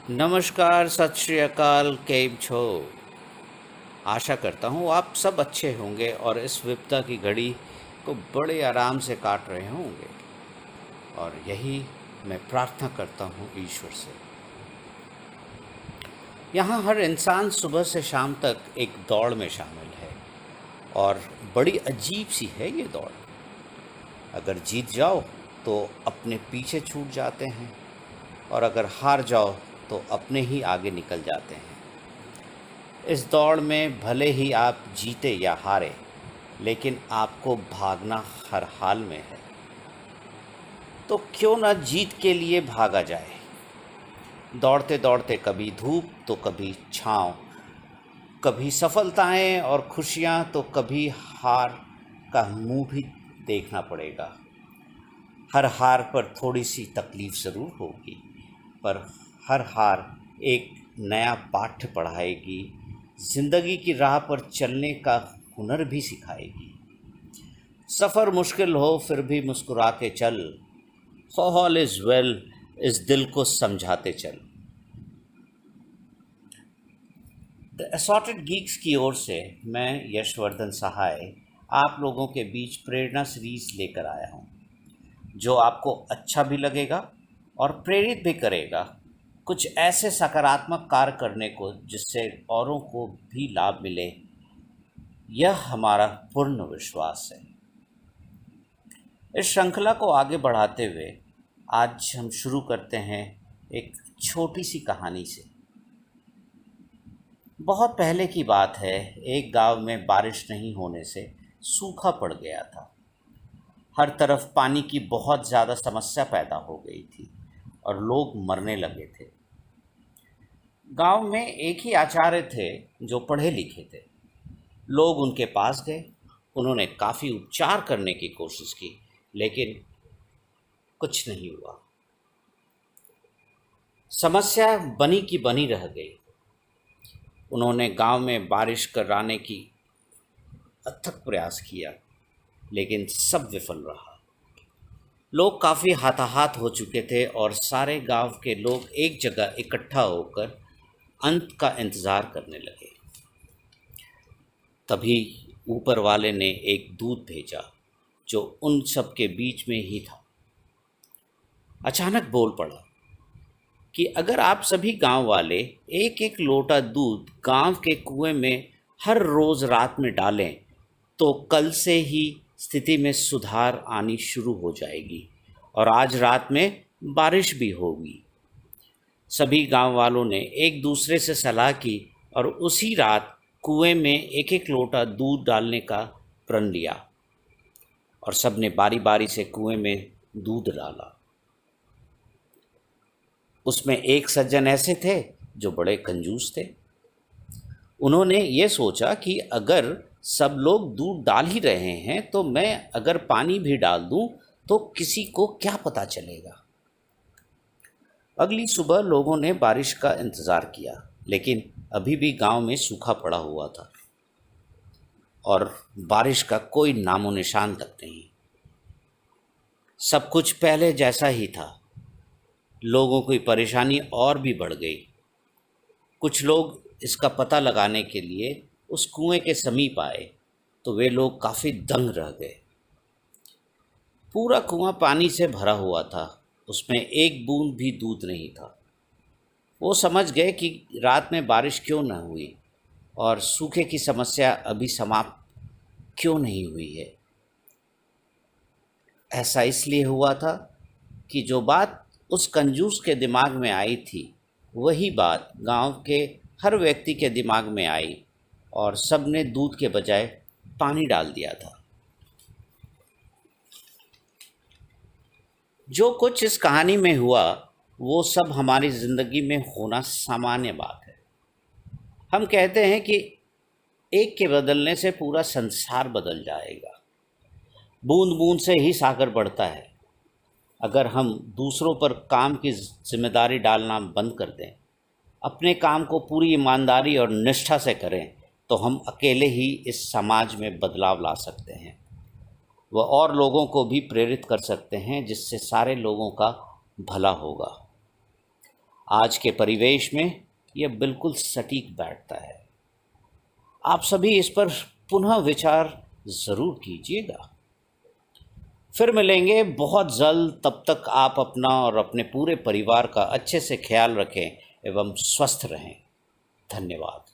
नमस्कार, सत श्री अकाल, केम छो। आशा करता हूँ आप सब अच्छे होंगे और इस विपदा की घड़ी को बड़े आराम से काट रहे होंगे। और यही मैं प्रार्थना करता हूँ ईश्वर से। यहाँ हर इंसान सुबह से शाम तक एक दौड़ में शामिल है और बड़ी अजीब सी है ये दौड़। अगर जीत जाओ तो अपने पीछे छूट जाते हैं और अगर हार जाओ तो अपने ही आगे निकल जाते हैं। इस दौड़ में भले ही आप जीते या हारे, लेकिन आपको भागना हर हाल में है। तो क्यों ना जीत के लिए भागा जाए। दौड़ते दौड़ते कभी धूप तो कभी छाँव, कभी सफलताएं और खुशियां तो कभी हार का मुंह भी देखना पड़ेगा। हर हार पर थोड़ी सी तकलीफ ज़रूर होगी, पर हर हार एक नया पाठ पढ़ाएगी, ज़िंदगी की राह पर चलने का हुनर भी सिखाएगी। सफ़र मुश्किल हो फिर भी मुस्कुरा के चल, ऑल इज़ वेल इस दिल को समझाते चल। द असॉर्टेड गीक्स की ओर से मैं यशवर्धन सहाय आप लोगों के बीच प्रेरणा सीरीज लेकर आया हूँ, जो आपको अच्छा भी लगेगा और प्रेरित भी करेगा कुछ ऐसे सकारात्मक कार्य करने को जिससे औरों को भी लाभ मिले। यह हमारा पूर्ण विश्वास है। इस श्रृंखला को आगे बढ़ाते हुए आज हम शुरू करते हैं एक छोटी सी कहानी से। बहुत पहले की बात है, एक गांव में बारिश नहीं होने से सूखा पड़ गया था। हर तरफ पानी की बहुत ज़्यादा समस्या पैदा हो गई थी और लोग मरने लगे थे। गांव में एक ही आचार्य थे जो पढ़े लिखे थे। लोग उनके पास गए, उन्होंने काफ़ी उपचार करने की कोशिश की, लेकिन कुछ नहीं हुआ। समस्या बनी की बनी रह गई। उन्होंने गांव में बारिश कराने की अथक प्रयास किया, लेकिन सब विफल रहा। लोग काफ़ी हताहत हो चुके थे और सारे गांव के लोग एक जगह इकट्ठा होकर अंत का इंतज़ार करने लगे। तभी ऊपर वाले ने एक दूत भेजा जो उन सब के बीच में ही था। अचानक बोल पड़ा कि अगर आप सभी गांव वाले एक एक लोटा दूध गांव के कुएं में हर रोज़ रात में डालें तो कल से ही स्थिति में सुधार आनी शुरू हो जाएगी और आज रात में बारिश भी होगी। सभी गांव वालों ने एक दूसरे से सलाह की और उसी रात कुएं में एक एक लोटा दूध डालने का प्रण लिया और सबने बारी बारी से कुएं में दूध डाला। उसमें एक सज्जन ऐसे थे जो बड़े कंजूस थे। उन्होंने ये सोचा कि अगर सब लोग दूध डाल ही रहे हैं तो मैं अगर पानी भी डाल दूं तो किसी को क्या पता चलेगा। अगली सुबह लोगों ने बारिश का इंतज़ार किया, लेकिन अभी भी गांव में सूखा पड़ा हुआ था और बारिश का कोई नामो निशान तक नहीं। सब कुछ पहले जैसा ही था। लोगों की परेशानी और भी बढ़ गई। कुछ लोग इसका पता लगाने के लिए उस कुएं के समीप आए तो वे लोग काफ़ी दंग रह गए। पूरा कुआं पानी से भरा हुआ था, उसमें एक बूंद भी दूध नहीं था। वो समझ गए कि रात में बारिश क्यों न हुई और सूखे की समस्या अभी समाप्त क्यों नहीं हुई है। ऐसा इसलिए हुआ था कि जो बात उस कंजूस के दिमाग में आई थी, वही बात गांव के हर व्यक्ति के दिमाग में आई और सबने दूध के बजाय पानी डाल दिया था। जो कुछ इस कहानी में हुआ वो सब हमारी ज़िंदगी में होना सामान्य बात है। हम कहते हैं कि एक के बदलने से पूरा संसार बदल जाएगा। बूंद बूंद से ही सागर बढ़ता है। अगर हम दूसरों पर काम की जिम्मेदारी डालना बंद कर दें, अपने काम को पूरी ईमानदारी और निष्ठा से करें, तो हम अकेले ही इस समाज में बदलाव ला सकते हैं। वह और लोगों को भी प्रेरित कर सकते हैं, जिससे सारे लोगों का भला होगा। आज के परिवेश में यह बिल्कुल सटीक बैठता है। आप सभी इस पर पुनः विचार ज़रूर कीजिएगा। फिर मिलेंगे बहुत जल्द। तब तक आप अपना और अपने पूरे परिवार का अच्छे से ख्याल रखें एवं स्वस्थ रहें। धन्यवाद।